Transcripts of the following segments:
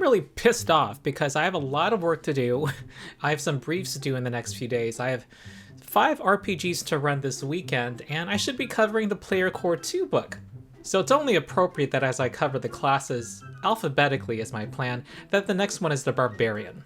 really pissed off because I have a lot of work to do. I have some briefs to do in the next few days. I have 5 RPGs to run this weekend, and I should be covering the Player Core 2 book. So it's only appropriate that as I cover the classes alphabetically as my plan, that the next one is the Barbarian.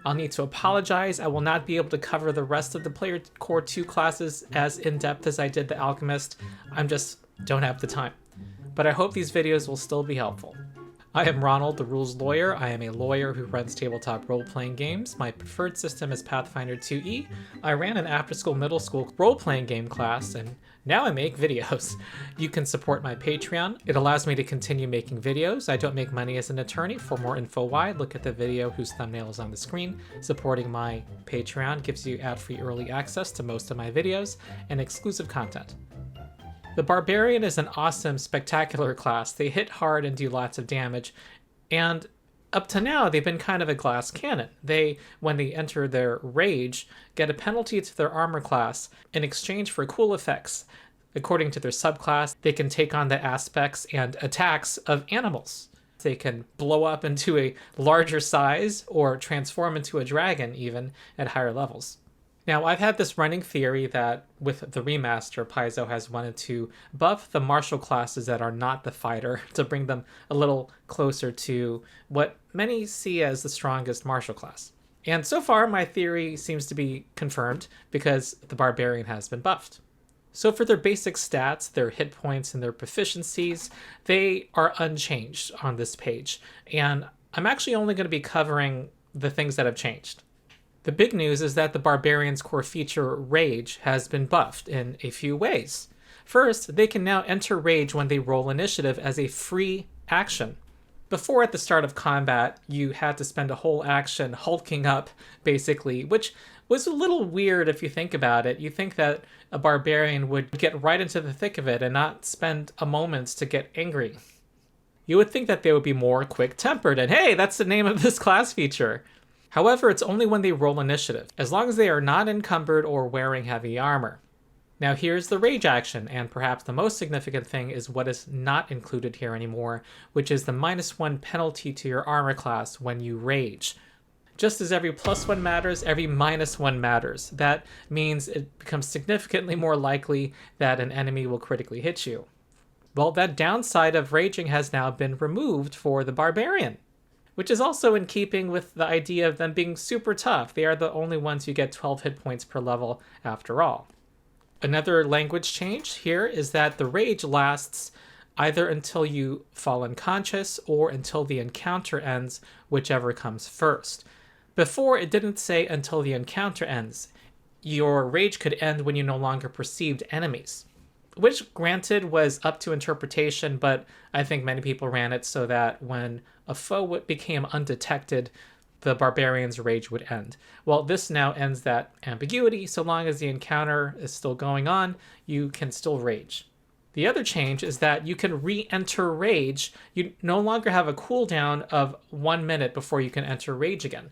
I'll need to apologize. I will not be able to cover the rest of the Player Core 2 classes as in-depth as I did the Alchemist. I'm just don't have the time. But I hope these videos will still be helpful. I am Ronald, the rules lawyer. I am a lawyer who runs tabletop role-playing games. My preferred system is Pathfinder 2e. I ran an after-school middle school role-playing game class, and now I make videos. You can support my Patreon. It allows me to continue making videos. I don't make money as an attorney. For more info why, look at the video whose thumbnail is on the screen. Supporting my Patreon gives you ad-free early access to most of my videos and exclusive content. The Barbarian is an awesome, spectacular class. They hit hard and do lots of damage, and up to now, they've been kind of a glass cannon. They, when they enter their rage, get a penalty to their armor class in exchange for cool effects. According to their subclass, they can take on the aspects and attacks of animals. They can blow up into a larger size or transform into a dragon even at higher levels. Now, I've had this running theory that with the remaster, Paizo has wanted to buff the martial classes that are not the fighter to bring them a little closer to what many see as the strongest martial class. And so far, my theory seems to be confirmed because the Barbarian has been buffed. So for their basic stats, their hit points, and their proficiencies, they are unchanged on this page. And I'm actually only going to be covering the things that have changed. The big news is that the Barbarian's core feature, Rage, has been buffed in a few ways. First, they can now enter Rage when they roll initiative as a free action. Before, at the start of combat, you had to spend a whole action hulking up, basically, which was a little weird if you think about it. You think that a Barbarian would get right into the thick of it and not spend a moment to get angry. You would think that they would be more quick-tempered, and hey, that's the name of this class feature. However, it's only when they roll initiative, as long as they are not encumbered or wearing heavy armor. Now here's the rage action, and perhaps the most significant thing is what is not included here anymore, which is the -1 penalty to your armor class when you rage. Just as every +1 matters, every -1 matters. That means it becomes significantly more likely that an enemy will critically hit you. Well, that downside of raging has now been removed for the Barbarian, which is also in keeping with the idea of them being super tough. They are the only ones who get 12 hit points per level after all. Another language change here is that the rage lasts either until you fall unconscious or until the encounter ends, whichever comes first. Before, it didn't say until the encounter ends. Your rage could end when you no longer perceived enemies, which granted was up to interpretation, but I think many people ran it so that when a foe became undetected, the Barbarian's rage would end. Well, this now ends that ambiguity. So long as the encounter is still going on, you can still rage. The other change is that you can re-enter rage. You no longer have a cooldown of 1 minute before you can enter rage again,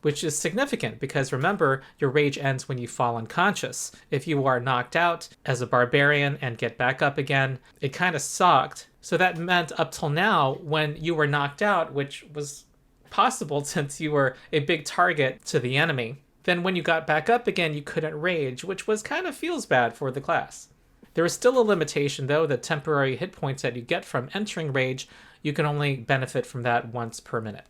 which is significant because remember, your rage ends when you fall unconscious. If you are knocked out as a Barbarian and get back up again, it kind of sucked. So that meant up till now, when you were knocked out, which was possible since you were a big target to the enemy, then when you got back up again, you couldn't rage, which was kind of feels bad for the class. There is still a limitation though, the temporary hit points that you get from entering rage, you can only benefit from that once per minute.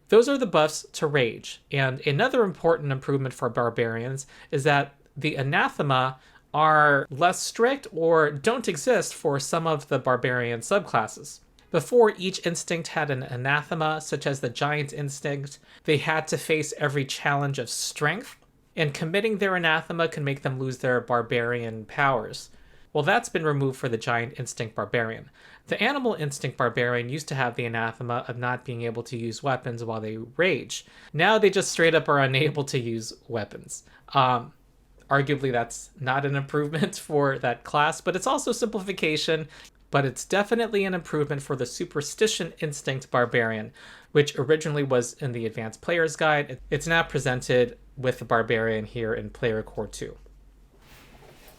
Those are the buffs to rage. And another important improvement for Barbarians is that the anathema are less strict or don't exist for some of the Barbarian subclasses. Before, each instinct had an anathema, such as the Giant Instinct. They had to face every challenge of strength, and committing their anathema can make them lose their Barbarian powers. Well, that's been removed for the Giant Instinct Barbarian. The Animal Instinct Barbarian used to have the anathema of not being able to use weapons while they rage. Now they just straight up are unable to use weapons. Arguably, that's not an improvement for that class, but it's also simplification. But it's definitely an improvement for the Superstition Instinct Barbarian, which originally was in the Advanced Player's Guide. It's now presented with the Barbarian here in Player Core 2.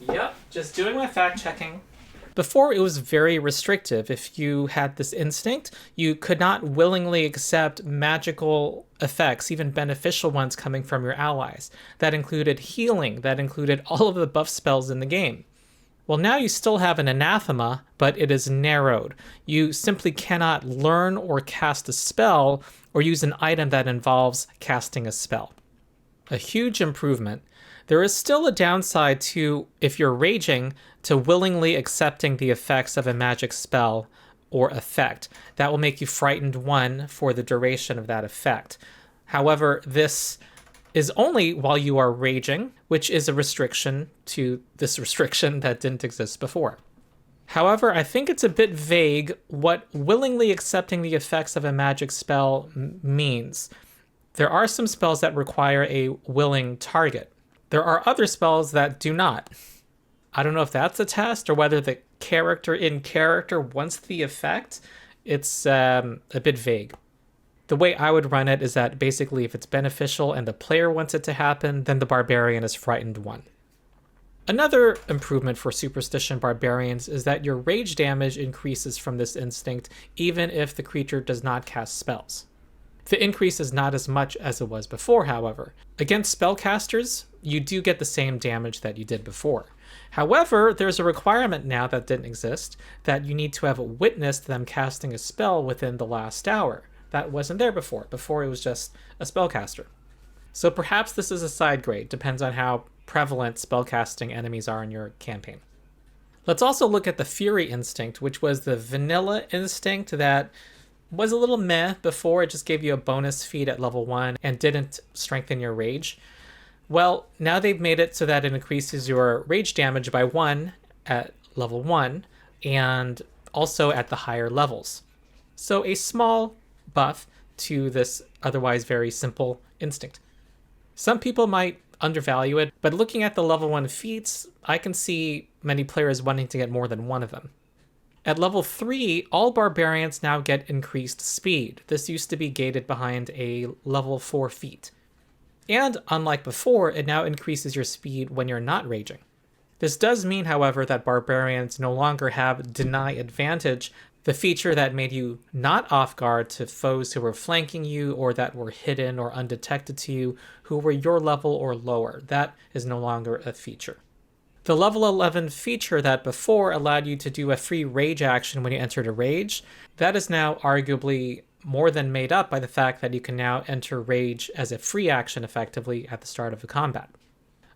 Yep, just doing my fact checking. Before, it was very restrictive. If you had this instinct, you could not willingly accept magical effects, even beneficial ones coming from your allies. That included healing, that included all of the buff spells in the game. Well, now you still have an anathema, but it is narrowed. You simply cannot learn or cast a spell or use an item that involves casting a spell. A huge improvement. There is still a downside to, if you're raging, to willingly accepting the effects of a magic spell or effect. That will make you frightened 1 for the duration of that effect. However, this is only while you are raging, which is a restriction to this restriction that didn't exist before. However, I think it's a bit vague what willingly accepting the effects of a magic spell means. There are some spells that require a willing target. There are other spells that do not. I don't know if that's a test or whether the character in character wants the effect. It's a bit vague. The way I would run it is that basically if it's beneficial and the player wants it to happen, then the barbarian is frightened 1. Another improvement for Superstition Barbarians is that your rage damage increases from this instinct even if the creature does not cast spells. The increase is not as much as it was before, however. Against spellcasters, you do get the same damage that you did before. However, there's a requirement now that didn't exist, that you need to have witnessed them casting a spell within the last hour. That wasn't there before. Before it was just a spellcaster. So perhaps this is a side grade, depends on how prevalent spellcasting enemies are in your campaign. Let's also look at the Fury Instinct, which was the vanilla instinct that was a little meh before. It just gave you a bonus feat at level 1 and didn't strengthen your rage. Well, now they've made it so that it increases your rage damage by 1 at level 1 and also at the higher levels. So a small buff to this otherwise very simple instinct. Some people might undervalue it, but looking at the level 1 feats, I can see many players wanting to get more than one of them. At level 3, all barbarians now get increased speed. This used to be gated behind a level 4 feat. And unlike before, it now increases your speed when you're not raging. This does mean, however, that barbarians no longer have Deny Advantage, the feature that made you not off guard to foes who were flanking you or that were hidden or undetected to you, who were your level or lower. That is no longer a feature. The level 11 feature that before allowed you to do a free rage action when you entered a rage, that is now arguably more than made up by the fact that you can now enter rage as a free action effectively at the start of the combat.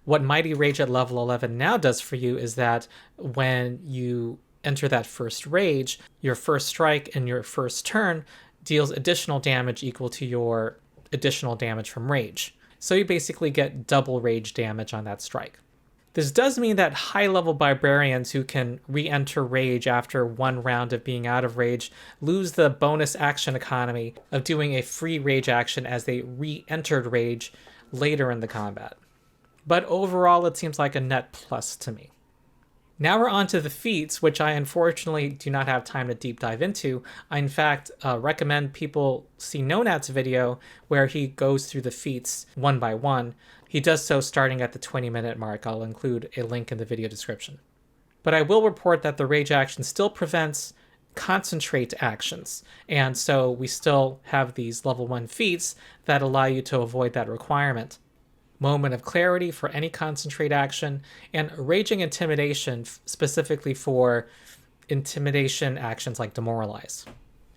What Mighty Rage at level 11 now does for you is that when you enter that first rage, your first strike in your first turn deals additional damage equal to your additional damage from rage. So you basically get double rage damage on that strike. This does mean that high-level barbarians who can re-enter rage after one round of being out of rage lose the bonus action economy of doing a free rage action as they re-entered rage later in the combat. But overall, it seems like a net plus to me. Now we're on to the feats, which I unfortunately do not have time to deep dive into. I, in fact, recommend people see Nonat's video where he goes through the feats one by one. He does so starting at the 20-minute mark. I'll include a link in the video description. But I will report that the rage action still prevents concentrate actions, and so we still have these level 1 feats that allow you to avoid that requirement. Moment of Clarity for any concentrate action, and Raging Intimidation specifically for intimidation actions like Demoralize.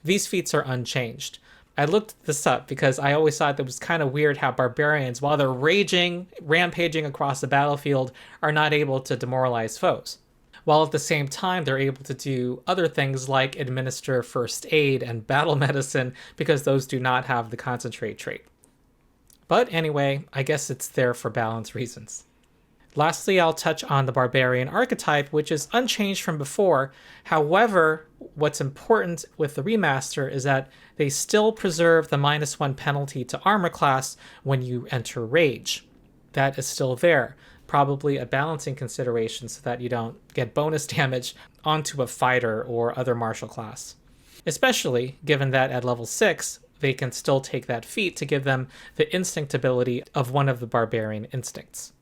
These feats are unchanged. I looked this up because I always thought that it was kind of weird how barbarians, while they're raging, rampaging across the battlefield, are not able to demoralize foes, while at the same time they're able to do other things like administer first aid and battle medicine because those do not have the concentrate trait. But anyway, I guess it's there for balance reasons. Lastly, I'll touch on the Barbarian archetype, which is unchanged from before. However, what's important with the remaster is that they still preserve the -1 penalty to armor class when you enter rage. That is still there. Probably a balancing consideration so that you don't get bonus damage onto a fighter or other martial class. Especially given that at level 6, they can still take that feat to give them the instinct ability of one of the barbarian instincts.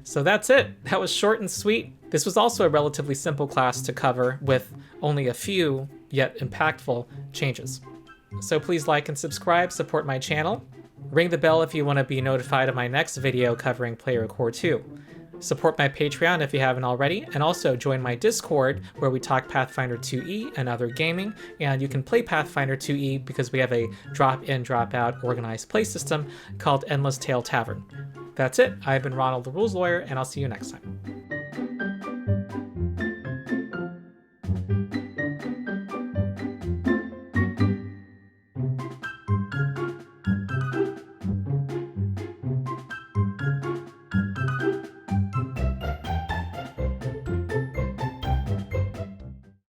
So that's it. That was short and sweet. This was also a relatively simple class to cover with only a few, yet impactful, changes. So please like and subscribe, support my channel. Ring the bell if you want to be notified of my next video covering Player Core 2. Support my Patreon if you haven't already, and also join my Discord where we talk Pathfinder 2e and other gaming, and you can play Pathfinder 2e because we have a drop-in, drop-out organized play system called Endless Tale Tavern. That's it. I've been Ronald the Rules Lawyer, and I'll see you next time.